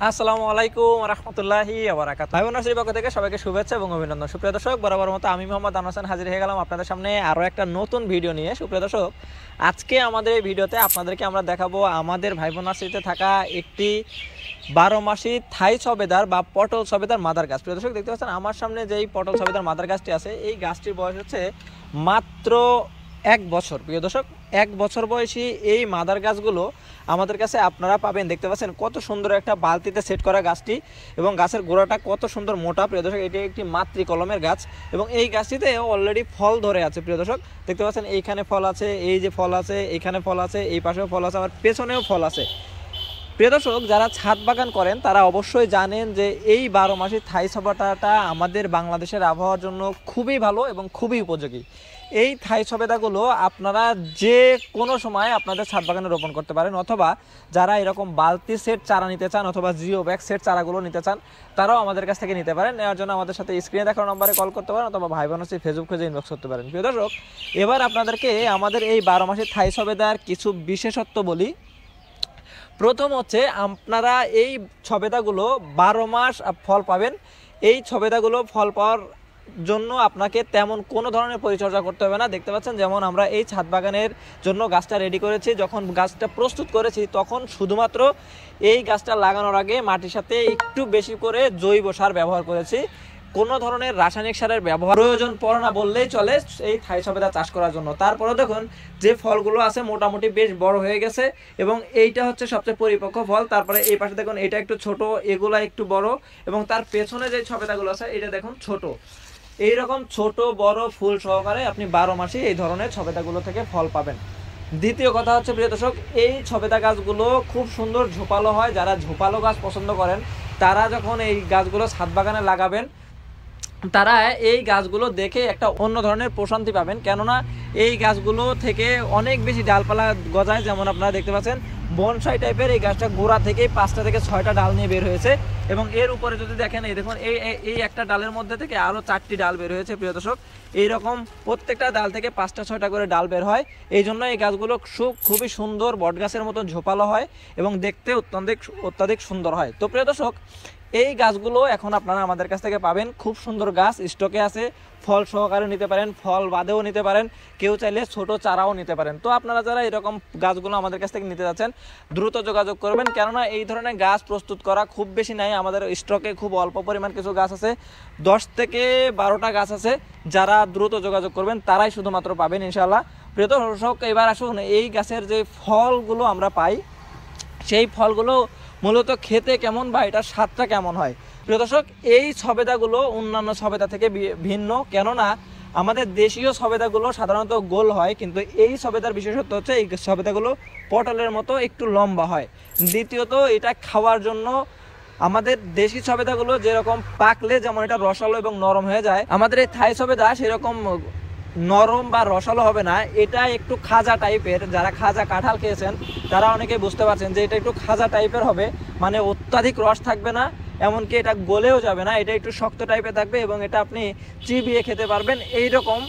আসসালামু আলাইকুম রহমতুল্লাহি ওয়াবারাকাতুহু। ভাই বোন নার্সারির পক্ষ থেকে সবাইকে শুভেচ্ছা এবং অভিনন্দন। সুপ্রিয় দর্শক, বরাবর মতো আমি মোহাম্মদ আনোয়ার হোসেন হাজির হয়ে গেলাম আপনাদের সামনে আরও একটা নতুন ভিডিও নিয়ে। সুপ্রিয় দর্শক, আজকে আমাদের এই ভিডিওতে আপনাদেরকে আমরা দেখাবো আমাদের ভাই বোন নার্সারিতে থাকা একটি 12 মাসি থাই সবেদার বা পটল সবেদার মাদার গাছ। প্রিয় দর্শক, দেখতে পাচ্ছেন আমার সামনে যেই পটল সবেদার মাদার গাছটি আছে, এই গাছটির বয়স হচ্ছে মাত্র 1 বছর। প্রিয় দর্শক, 1 বছর বয়সী এই মাদার গাছগুলো আমাদের কাছে আপনারা পাবেন। দেখতে পাচ্ছেন কত সুন্দর একটা বালতিতে সেট করা গাছটি, এবং গাছের গোড়াটা কত সুন্দর মোটা। প্রিয় দর্শক, এটি একটি মাতৃ কলমের গাছ এবং এই গাছটিতে অলরেডি ফল ধরে আছে। প্রিয় দর্শক, দেখতে পাচ্ছেন এইখানে ফল আছে, এই যে ফল আছে, এইখানে ফল আছে, এই পাশেও ফল আছে, আবার পেছনেও ফল আছে। প্রিয় দর্শক, যারা ছাদ বাগান করেন তারা অবশ্যই জানেন যে এই 12 মাসি থাই সবেদাটা আমাদের বাংলাদেশের আবহাওয়ার জন্য খুবই ভালো এবং খুবই উপযোগী। এই থাই সবেদাগুলো আপনারা যে কোনো সময় আপনাদের ছাদ বাগানে রোপণ করতে পারেন, অথবা যারা এরকম বালতি সেট চারা নিতে চান অথবা জিও ব্যাগ সেট চারাগুলো নিতে চান, তারাও আমাদের কাছ থেকে নিতে পারেন। নেওয়ার জন্য আমাদের সাথে স্ক্রিনে দেখানো নম্বরে কল করতে পারেন অথবা ভাই বোন ফেসবুক পেজে ইনবক্স করতে পারেন। প্রিয় দর্শক, এবার আপনাদেরকে আমাদের এই 12 মাসি থাই সবেদার কিছু বিশেষত্ব বলি। প্রথম হচ্ছে, আপনারা এই সবেদাগুলো 12 মাস ফল পাবেন। এই সবেদাগুলো ফল পাওয়ার জন্য আপনাকে তেমন কোনো ধরনের পরিচর্যা করতে হবে না। দেখতে পাচ্ছেন যেমন আমরা এই ছাদ বাগানের জন্য গাছটা রেডি করেছি, যখন গাছটা প্রস্তুত করেছি তখন শুধুমাত্র এই গাছটা লাগানোর আগে মাটির সাথে একটু বেশি করে জৈব সার ব্যবহার করেছি। কোনো ধরনের রাসায়নিক সারের ব্যবহার প্রয়োজন পড়ে না বললেই চলে এই থাই সবেদা চাষ করার জন্য। তারপরে দেখুন যে ফলগুলো আছে মোটামুটি বেশ বড় হয়ে গেছে এবং এইটা হচ্ছে সবচেয়ে পরিপক্ক ফল। তারপরে এই পাশে দেখুন এটা একটু ছোট, এগুলা একটু বড়, এবং তার পেছনে যে সবেদাগুলো আছে এটা দেখুন ছোট। এইরকম ছোট বড় ফুল সহকারে আপনি 12 মাসে এই ধরনের সবেদাগুলো থেকে ফল পাবেন। দ্বিতীয় কথা হচ্ছে, প্রিয় দর্শক, এই সবেদা গাছগুলো খুব সুন্দর ঝোপালো হয়। যারা ঝোপালো গাছ পছন্দ করেন তারা যখন এই গাছগুলো ছাদ বাগানে লাগাবেন, তারা এই গাছগুলো দেখে একটা অন্য ধরনের প্রশান্তি পাবেন, কেননা এই গাছগুলো থেকে অনেক বেশি ডালপালা গজায়। যেমন আপনারা দেখতে পাচ্ছেন বনসাই টাইপের এই গাছটা গোড়া থেকেই 5টা থেকে 6টা ডাল নিয়ে বের হয়েছে, এবং এর উপরে যদি দেখেন এই দেখুন এই একটা ডালের মধ্যে থেকে আরও 4টি ডাল বের হয়েছে। প্রিয় দর্শক, এইরকম প্রত্যেকটা ডাল থেকে 5টা 6টা করে ডাল বের হয়। এই জন্য এই গাছগুলো খুবই সুন্দর বট গাছের মতন ঝোপালো হয় এবং দেখতে অত্যাধিক সুন্দর হয়। তো প্রিয় দর্শক, এই গাছগুলো এখন আপনারা আমাদের কাছ থেকে পাবেন। খুব সুন্দর গাছ স্টকে আছে, ফল সহকারে নিতে পারেন, ফল বাদেও নিতে পারেন, কেউ চাইলে ছোট চারাও নিতে পারেন। তো আপনারা যারা এরকম গাছগুলো আমাদের কাছ থেকে নিতে যাচ্ছেন দ্রুত যোগাযোগ করবেন, কেননা এই ধরনের গাছ প্রস্তুত করা খুব বেশি নাই। আমাদের স্টকে খুব অল্প পরিমাণ কিছু গাছ আছে, 10 থেকে 12টা গাছ আছে। যারা দ্রুত যোগাযোগ করবেন তারাই শুধুমাত্র পাবেন ইনশাআল্লাহ। প্রিয় দর্শক, এবার আসুন এই গাছের যে ফলগুলো আমরা পাই সেই ফলগুলো মূলত খেতে কেমন বা এটার স্বাদটা কেমন হয়। প্রিয় দর্শক, এই সবেদাগুলো অন্যান্য সবেদা থেকে ভিন্ন, কেননা আমাদের দেশীয় সবেদাগুলো সাধারণত গোল হয়, কিন্তু এই সবেদার বিশেষত্ব হচ্ছে এই সবেদাগুলো পটলের মতো একটু লম্বা হয়। দ্বিতীয়ত, এটা খাওয়ার জন্য আমাদের দেশি সবেদাগুলো যেরকম পাকলে যেমন এটা রসালো এবং নরম হয়ে যায়, আমাদের এই থাই সবেদা সেরকম নরম বা রসালো হবে না। এটা একটু খাজা টাইপের। যারা খাজা কাঁঠাল খেয়েছেন তারা অনেকে বুঝতে পারছেন যে এটা একটু খাজা টাইপের হবে, মানে অত্যাধিক রস থাকবে না, এমনকি এটা গলেও যাবে না, এটা একটু শক্ত টাইপের থাকবে এবং এটা আপনি চিবিয়ে খেতে পারবেন। এইরকম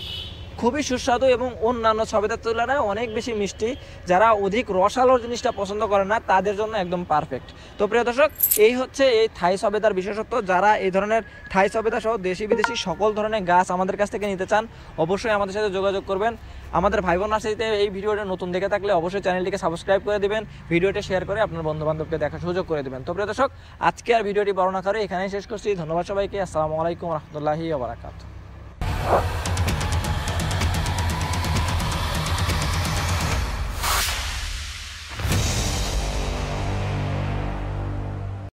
খুবই সুস্বাদু এবং অন্যান্য সবেদার তুলনায় অনেক বেশি মিষ্টি। যারা অধিক রসালো জিনিসটা পছন্দ করে না তাদের জন্য একদম পারফেক্ট। তো প্রিয় দর্শক, এই হচ্ছে এই থাই সবেদার বিশেষত্ব। যারা এই ধরনের থাই সবেদা সহ দেশি বিদেশি সকল ধরনের গাছ আমাদের কাছ থেকে নিতে চান অবশ্যই আমাদের সাথে যোগাযোগ করবেন। আমাদের ভাই বোন নার্সারিতে এই ভিডিওটা নতুন দেখে থাকলে অবশ্যই চ্যানেলটিকে সাবস্ক্রাইব করে দিবেন, ভিডিওটি শেয়ার করে আপনার বন্ধু বান্ধবকে দেখার সুযোগ করে দেবেন। তো প্রিয় দর্শক, আজকে আর ভিডিওটি বড় না করে এখানেই শেষ করছি। ধন্যবাদ সবাইকে। আসসালামু আলাইকুম রহমতুল্লাহি ওয়া বারাকাতুহু।